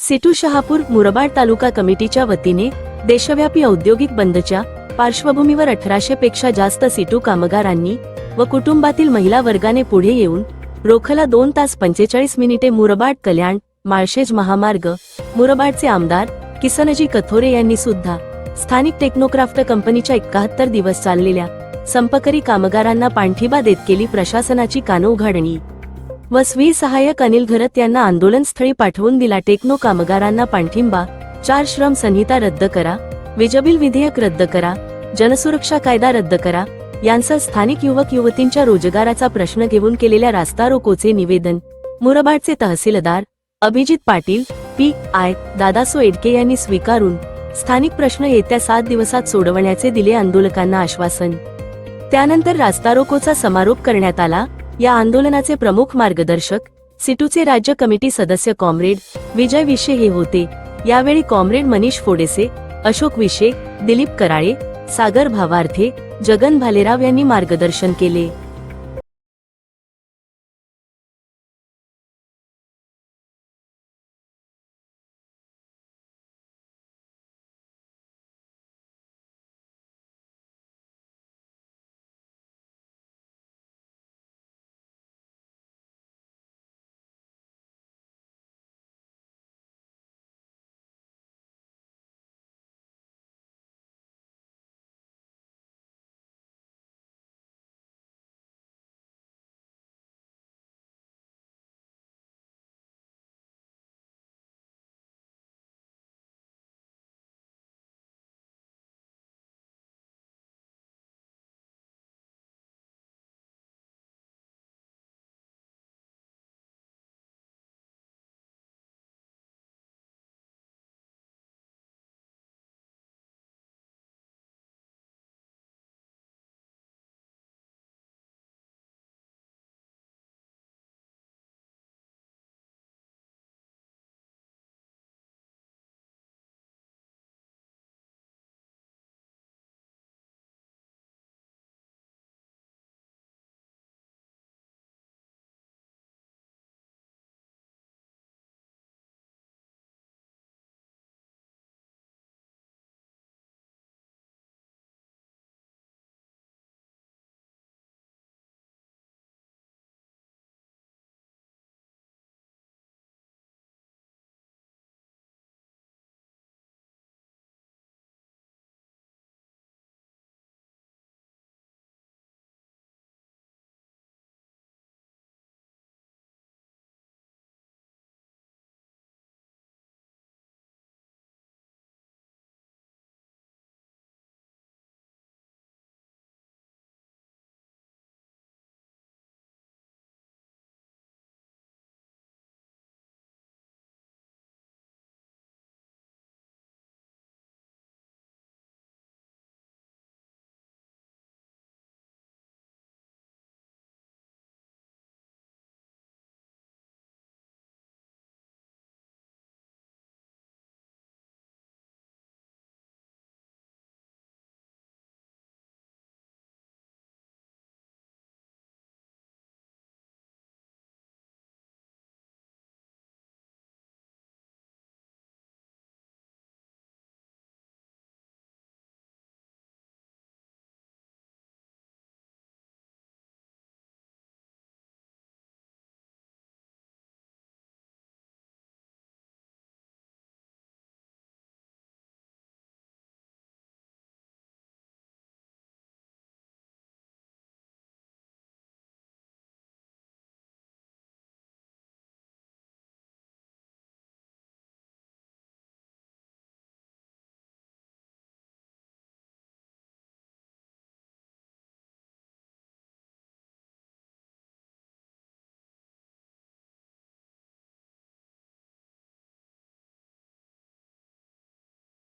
सिटू शहापूर मुरबाड तालुका कमिटीच्या वतीने देशव्यापी औद्योगिक बंदच्या पार्श्वभूमीवर 1800 पेक्षा जास्त सिटू कामगारांनी व कुटुंबातील महिला वर्गाने पुढे येऊन रोखला 2 तास 45 मिनिटे मुरबाड कल्याण माळशेज महामार्ग मुरबाडचे आमदार किसनजी कथोरे यांनी सुद्धा स्थानिक टेक्नोक्राफ्ट कंपनीच्या 71 दिवस चाललेल्या संपकरी कामगारांना पाठिंबा देत केली प्रशासनाची कानउघाडणी व स्वी सहाय्यक अनिल घरत यांना आंदोलनस्थळी पाठवून दिला टेक्नो कामगारांना पाठिंबा 4 श्रम संहिता रद्द करा वीजबिल विधेयक रद्द करा जनसुरक्षा कायदा रद्द करा यांसह स्थानिक युवक युवतींच्या रोजगाराचा प्रश्न घेऊन केलेल्या रास्ता रोकोचे निवेदन मुरबाडचे तहसीलदार अभिजित पाटील PI दादासो एडके यांनी स्वीकारून स्थानिक प्रश्न येत्या 7 दिवसात सोडवण्याचे दिले आंदोलकांना आश्वासन। त्यानंतर रास्ता रोकोचा समारोप करण्यात आला। या आंदोलनाचे प्रमुख मार्गदर्शक सिटूचे राज्य कमिटी सदस्य कॉम्रेड विजय विशे हे होते। यावेळी कॉम्रेड मनीष फोडेसे, अशोक विशे, दिलीप कराळे, सागर भावार्थे, जगन भालेराव यांनी मार्गदर्शन केले।